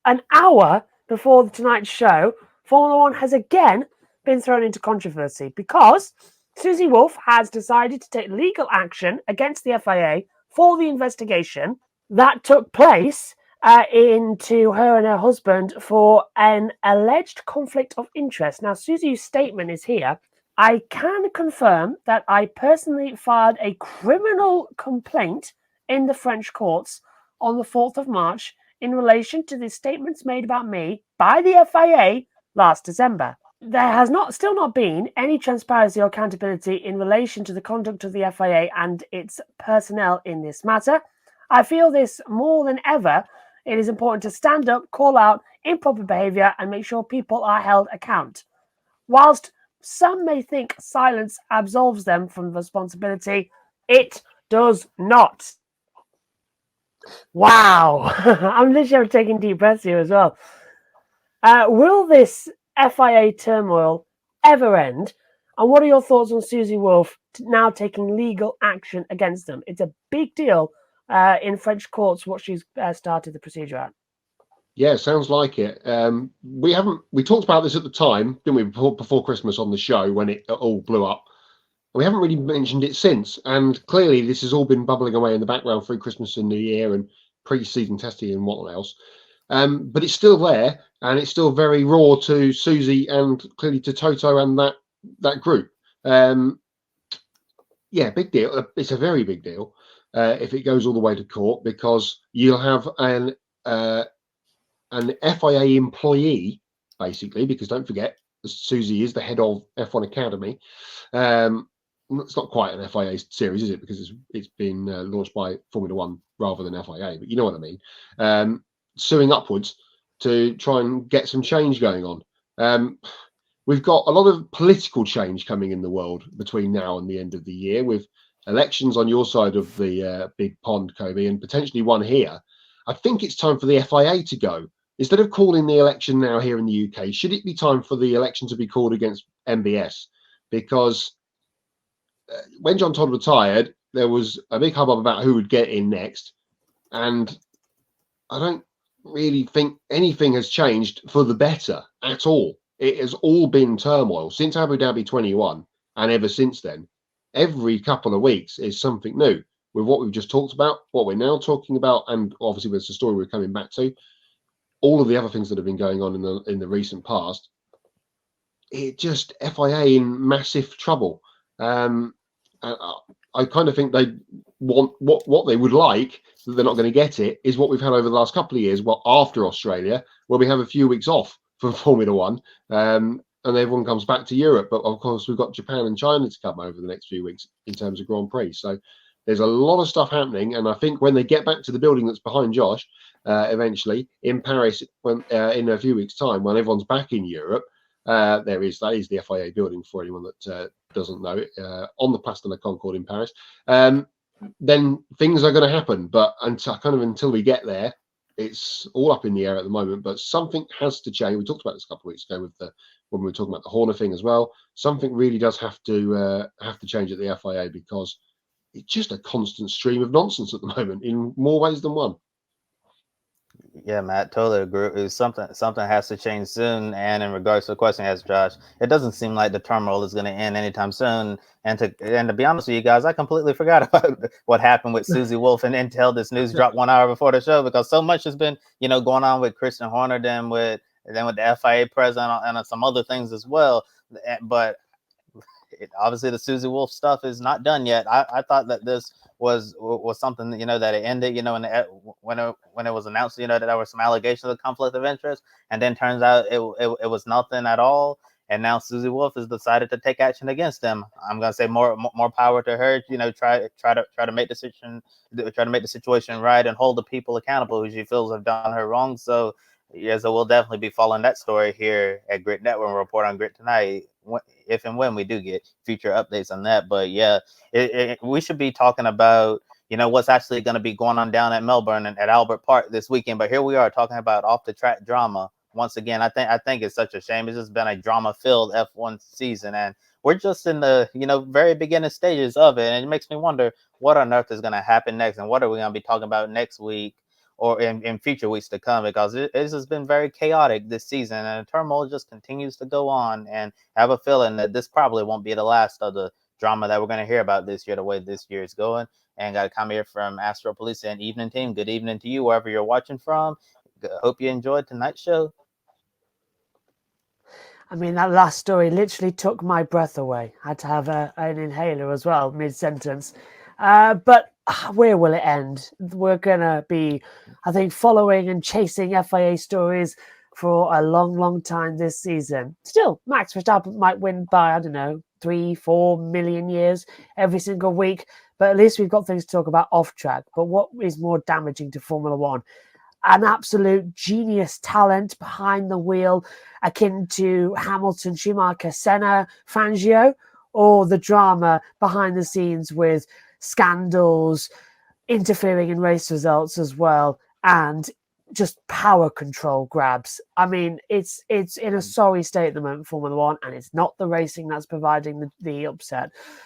an hour before the Tonight Show, Formula One has again been thrown into controversy because Susie Wolff has decided to take legal action against the FIA for the investigation that took place into her and her husband for an alleged conflict of interest. Now, Susie's statement is here. I can confirm that I personally filed a criminal complaint in the French courts on the 4th of March in relation to the statements made about me by the FIA last December. There has still not been any transparency or accountability in relation to the conduct of the FIA and its personnel in this matter. I feel this more than ever. It is important to stand up, call out improper behaviour, and make sure people are held account. Whilst some may think silence absolves them from responsibility, it does not. Wow. I'm literally taking deep breaths here as well. Will this FIA turmoil ever end? And what are your thoughts on Susie Wolff now taking legal action against them? It's a big deal in French courts what she's started the procedure at. Yeah, sounds like it. We talked about this at the time, didn't we, before Christmas on the show when it all blew up. We haven't really mentioned it since, and clearly this has all been bubbling away in the background through Christmas and New Year and pre-season testing and what else. But it's still there, and it's still very raw to Susie and clearly to Toto and that group. Yeah, big deal. It's a very big deal if it goes all the way to court, because you'll have an FIA employee, basically, because don't forget, Susie is the head of F1 Academy. It's not quite an FIA series, is it? Because it's been launched by Formula One rather than FIA, but you know what I mean. Suing upwards to try and get some change going on. We've got a lot of political change coming in the world between now and the end of the year, with elections on your side of the big pond, Kobe, and potentially one here. I think it's time for the FIA to go. Instead of calling the election now here in the UK, should it be time for the election to be called against MBS? Because when John Todd retired, there was a big hubbub about who would get in next. And I don't really think anything has changed for the better at all. It has all been turmoil since Abu Dhabi 21 and ever since then. Every couple of weeks is something new with what we've just talked about, what we're now talking about, and obviously with the story we're coming back to, all of the other things that have been going on in the recent past. It just FIA in massive trouble. I kind of think they want what they would like, that they're not going to get it, is what we've had over the last couple of years. Well, after Australia, where we have a few weeks off from Formula One, and everyone comes back to Europe. But of course, we've got Japan and China to come over the next few weeks in terms of Grand Prix. So there's a lot of stuff happening, and I think when they get back to the building that's behind Josh, eventually in Paris, when in a few weeks' time, when everyone's back in Europe, that is the FIA building for anyone that doesn't know it, on the Place de la Concorde in Paris. Then things are going to happen, but until we get there, it's all up in the air at the moment. But something has to change. We talked about this a couple of weeks ago when we were talking about the Horner thing as well. Something really does have to change at the FIA, because it's just a constant stream of nonsense at the moment in more ways than one. Yeah, Matt, totally agree. Something has to change soon. And in regards to the question asked Josh, it doesn't seem like the turmoil is going to end anytime soon. And to be honest with you guys, I completely forgot about what happened with Susie Wolff and until this news dropped 1 hour before the show, because so much has been, going on with Christian Horner, then with the FIA president and some other things as well. But obviously the Susie Wolff stuff is not done yet. I thought that this was something that it ended when it was announced that there were some allegations of conflict of interest, and then turns out it was nothing at all, and now Susie Wolff has decided to take action against them. I'm gonna say more power to her. Try to make the situation right and hold the people accountable who she feels have done her wrong. So we'll definitely be following that story here at Grit Network and report on Grit tonight, if and when we do get future updates on that. But yeah, we should be talking about what's actually going to be going on down at Melbourne and at Albert Park this weekend. But here we are talking about off the track drama once again. I think it's such a shame. It's just been a drama-filled F1 season, and we're just in the very beginning stages of it. And it makes me wonder what on earth is going to happen next, and what are we going to be talking about next week or in future weeks to come, because it has been very chaotic this season, and the turmoil just continues to go on. And I have a feeling that this probably won't be the last of the drama that we're going to hear about this year, the way this year is going. And got to come here from Astro Police and Evening Team. Good evening to you, wherever you're watching from. Hope you enjoyed tonight's show. I mean, that last story literally took my breath away. I had to have an inhaler as well, mid-sentence. But where will it end? We're going to be, I think, following and chasing FIA stories for a long, long time this season. Still, Max Verstappen might win by, I don't know, 3-4 million years every single week. But at least we've got things to talk about off track. But what is more damaging to Formula One? An absolute genius talent behind the wheel, akin to Hamilton, Schumacher, Senna, Fangio, or the drama behind the scenes with scandals, interfering in race results as well, and just power control grabs. I mean, it's in a sorry state at the moment, Formula One, and it's not the racing that's providing the upset.